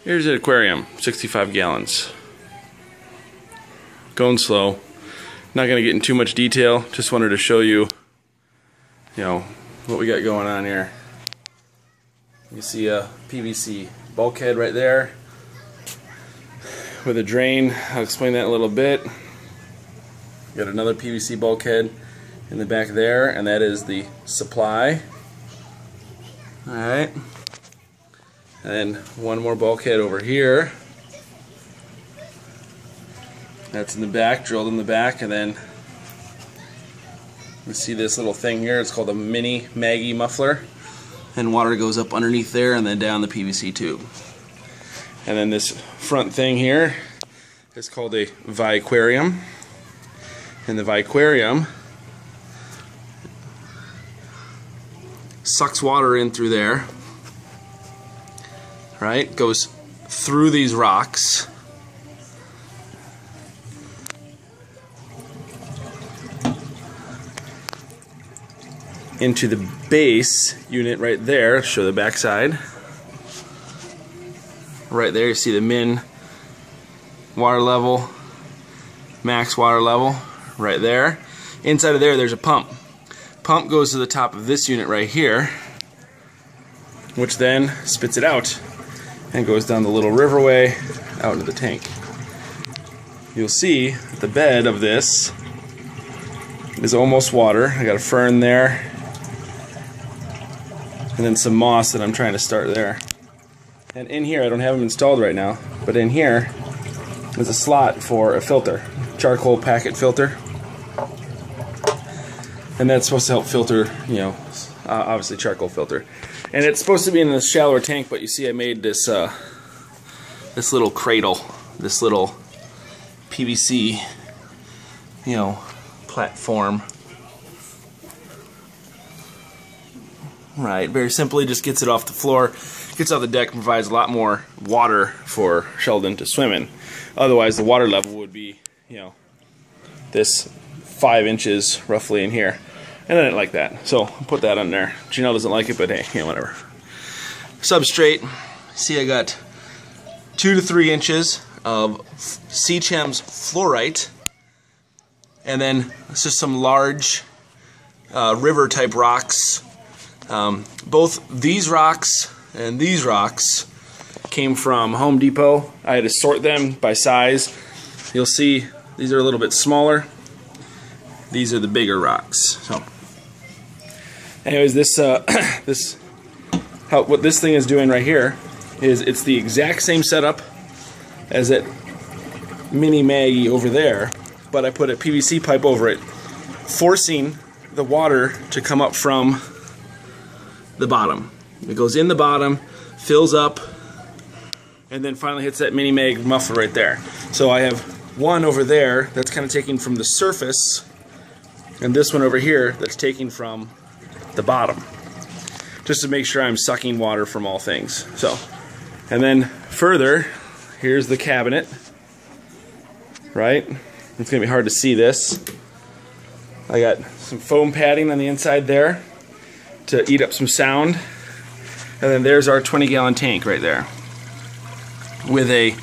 Here's an aquarium, 65 gallons. Going slow. Not going to get in too much detail. Just wanted to show you, what we got going on here. You see a PVC bulkhead right there with a drain. I'll explain that in a little bit. Got another PVC bulkhead in the back there, and that is the supply. Alright. And then one more bulkhead over here. That's in the back, drilled in the back, and then you see this little thing here. It's called a mini Maggie muffler. And water goes up underneath there and then down the PVC tube. And then this front thing here is called a Viquarium. And the Viquarium sucks water in through there, right? Goes through these rocks, into the base unit right there. Show the back side. Right there you see the min water level, max water level right there. Inside of there there's a pump. Pump goes to the top of this unit right here, which then spits it out and goes down the little riverway out into the tank. You'll see that the bed of this is almost water. I got a fern there and then some moss that I'm trying to start there. And in here, I don't have them installed right now, but in here is a slot for a filter, charcoal packet filter. And that's supposed to help filter, obviously charcoal filter. And it's supposed to be in a shallower tank, but you see I made this this little cradle, this little PVC, platform. Right, very simply just gets it off the floor, gets off the deck, and provides a lot more water for Sheldon to swim in. Otherwise the water level would be, this 5 inches roughly in here, and I didn't like that, so I'll put that on there. Janelle doesn't like it, but hey, whatever. Substrate, see I got 2 to 3 inches of C-Chem's fluorite, and then it's just some large river type rocks. Both these rocks and these rocks came from Home Depot. I had to sort them by size. You'll see these are a little bit smaller. These are the bigger rocks. So, anyways, what this thing is doing right here is it's the exact same setup as that mini Maggie over there, but I put a PVC pipe over it, forcing the water to come up from the bottom. It goes in the bottom, fills up, and then finally hits that mini Mag muffler right there. So I have one over there that's kind of taking from the surface, and this one over here that's taking from the bottom, just to make sure I'm sucking water from all things. So, and then further, here's the cabinet, right? It's gonna be hard to see this. I got some foam padding on the inside there to eat up some sound, and then there's our 20-gallon tank right there with a,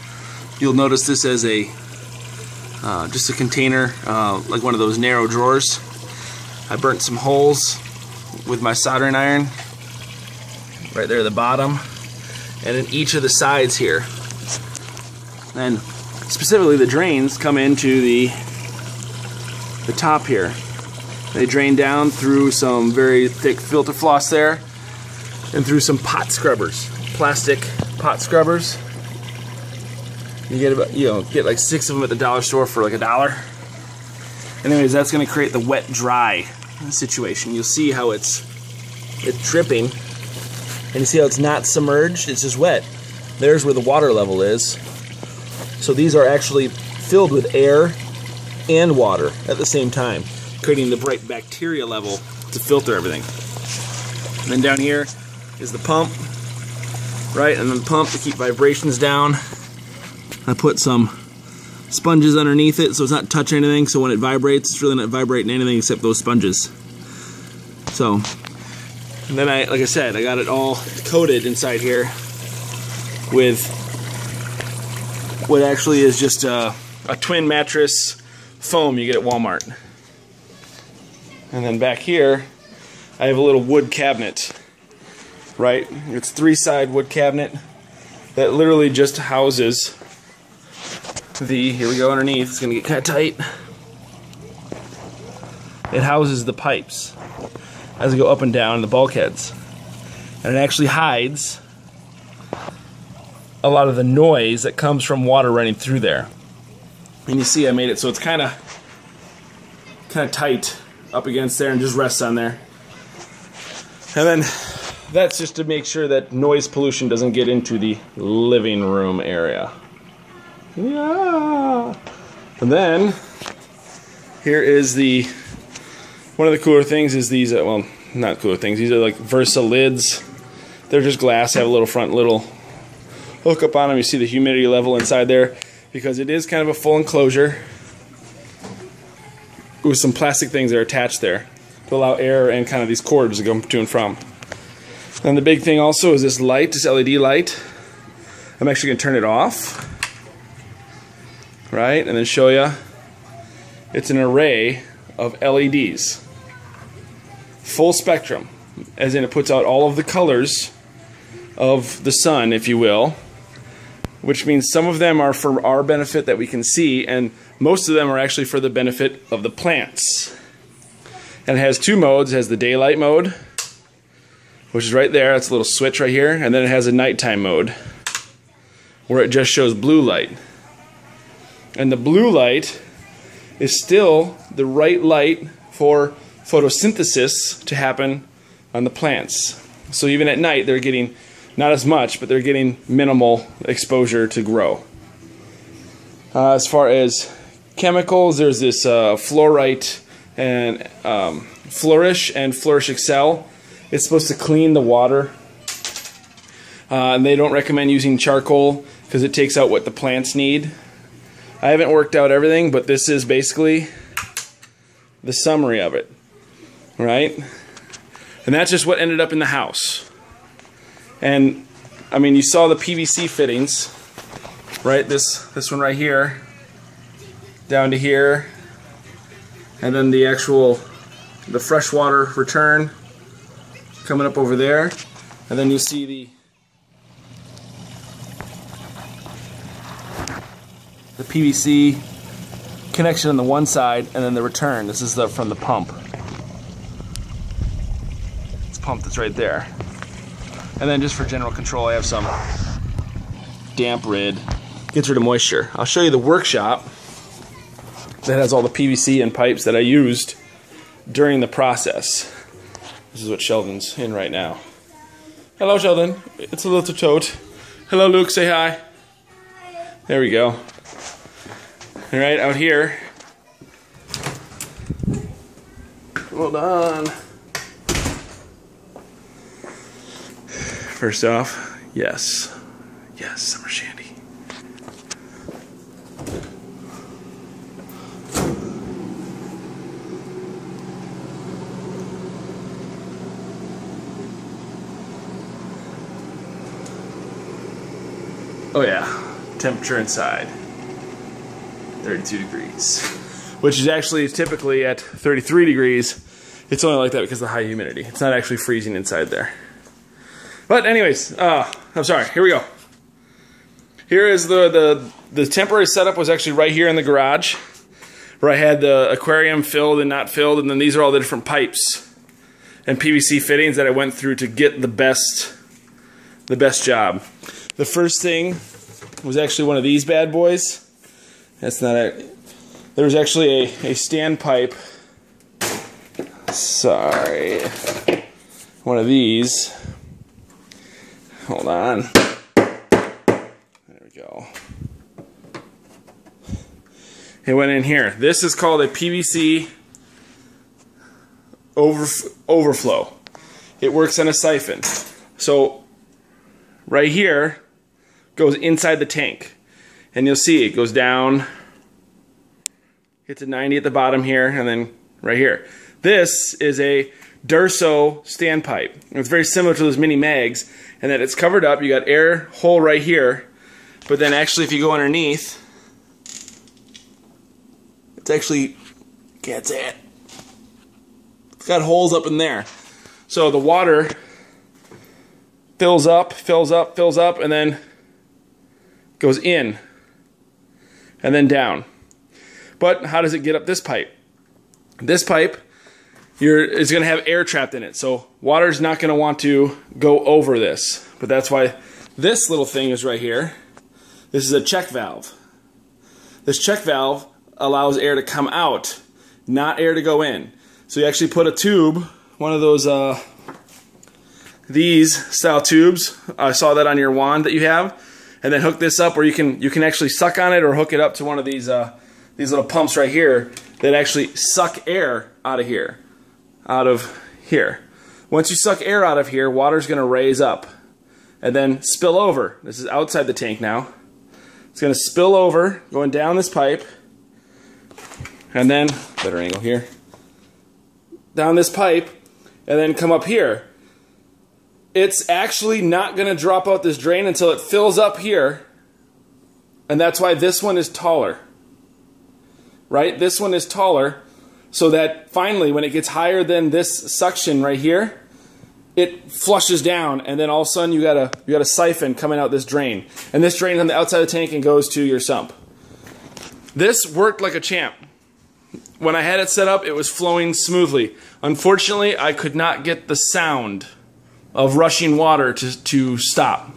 you'll notice this as a just a container, like one of those narrow drawers. I burnt some holes with my soldering iron right there at the bottom, and in each of the sides here. And specifically the drains come into the top here. They drain down through some very thick filter floss there, and through some pot scrubbers, plastic pot scrubbers. You get about, get like 6 of them at the dollar store for like $1. Anyways, that's going to create the wet dry situation. You'll see how it's dripping, and you see how it's not submerged, it's just wet. There's where the water level is. So these are actually filled with air and water at the same time, creating the right bacteria level to filter everything. And then down here is the pump, right? And then the pump to keep vibrations down. I put some sponges underneath it so it's not touching anything, so when it vibrates, it's really not vibrating anything except those sponges. So, and then like I said, I got it all coated inside here with what actually is just a twin mattress foam you get at Walmart. And then back here, I have a little wood cabinet, right? It's 3-side wood cabinet that literally just houses here we go underneath, it's gonna get kind of tight. It houses the pipes as they go up and down the bulkheads. And it actually hides a lot of the noise that comes from water running through there. And you see I made it so it's kind of tight up against there and just rests on there. And then that's just to make sure that noise pollution doesn't get into the living room area. Yeah. And then here is one of the cooler things is these, well, not cooler things, these are like Versa lids. They're just glass, have a little front hook up on them. You see the humidity level inside there because it is kind of a full enclosure with some plastic things that are attached there to allow air and kind of these cords to go to and from. And the big thing also is this light, this LED light. I'm actually going to turn it off, right, and then show you. It's an array of LEDs. Full spectrum, as in it puts out all of the colors of the sun, if you will, which means some of them are for our benefit that we can see, and most of them are actually for the benefit of the plants. And it has 2 modes. It has the daylight mode, which is right there. That's a little switch right here. And then it has a nighttime mode, where it just shows blue light. And the blue light is still the right light for photosynthesis to happen on the plants. So even at night, they're getting not as much, but they're getting minimal exposure to grow. As far as chemicals, there's this Fluorite and Flourish and Flourish Excel. It's supposed to clean the water. And they don't recommend using charcoal because it takes out what the plants need. I haven't worked out everything, but this is basically the summary of it, right? And that's just what ended up in the house. And I mean, you saw the PVC fittings, right? This one right here, down to here, and then the freshwater return coming up over there, and then you see the PVC connection on the one side, and then the return. This is from the pump. It's pump that's right there. And then just for general control, I have some damp rid. Gets rid of moisture. I'll show you the workshop that has all the PVC and pipes that I used during the process. This is what Sheldon's in right now. Hello, Sheldon. It's a little toad. Hello, Luke. Say hi. There we go. All right, out here. Hold on. First off, yes, summer shandy. Oh yeah, temperature inside, 32 degrees. Which is actually typically at 33 degrees. It's only like that because of the high humidity. It's not actually freezing inside there. But anyways, I'm sorry, here we go. Here is the temporary setup was actually right here in the garage, where I had the aquarium filled and not filled, and then these are all the different pipes and PVC fittings that I went through to get the best job. The first thing was actually one of these bad boys. That's not it. There was actually a standpipe. Sorry. One of these. Hold on. There we go. It went in here. This is called a PVC overflow. It works on a siphon. So right here goes inside the tank. And you'll see it goes down, hits a 90 at the bottom here, and then right here. This is a Durso standpipe. It's very similar to those mini mags, and that it's covered up. You got air hole right here, But then actually if you go underneath, it's actually, can't say it. It's got holes up in there. So the water fills up, and then goes in, and then down. But how does it get up this pipe? This pipe is going to have air trapped in it, so water's not going to want to go over this. But that's why this little thing is right here. This is a check valve. This check valve allows air to come out, not air to go in. So you actually put a tube, one of those these style tubes. I saw that on your wand that you have, and then hook this up, where you can actually suck on it or hook it up to one of these little pumps right here that actually suck air out of here. Once you suck air out of here, water's going to raise up and then spill over. This is outside the tank now. It's going to spill over, going down this pipe, and then, better angle here, down this pipe, and then come up here. It's actually not going to drop out this drain until it fills up here, and that's why this one is taller. Right? This one is taller, so that finally, when it gets higher than this suction right here, it flushes down, and then all of a sudden you got a siphon coming out this drain, and this drains on the outside of the tank and goes to your sump. This worked like a champ. When I had it set up, it was flowing smoothly. Unfortunately, I could not get the sound of rushing water to stop,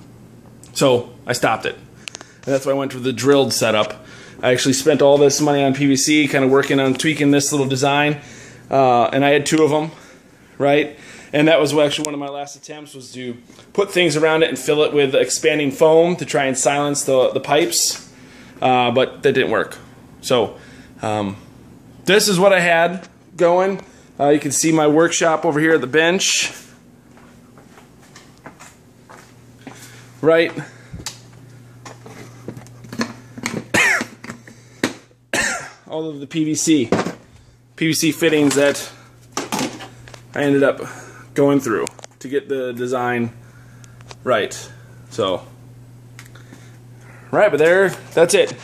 so I stopped it. And that's why I went with the drilled setup. I actually spent all this money on PVC, kind of working on tweaking this little design, and I had 2 of them, right? And that was actually one of my last attempts, was to put things around it and fill it with expanding foam to try and silence the pipes, but that didn't work. So this is what I had going. You can see my workshop over here at the bench, right? All of the PVC fittings that I ended up going through to get the design right. So, right, but that's it.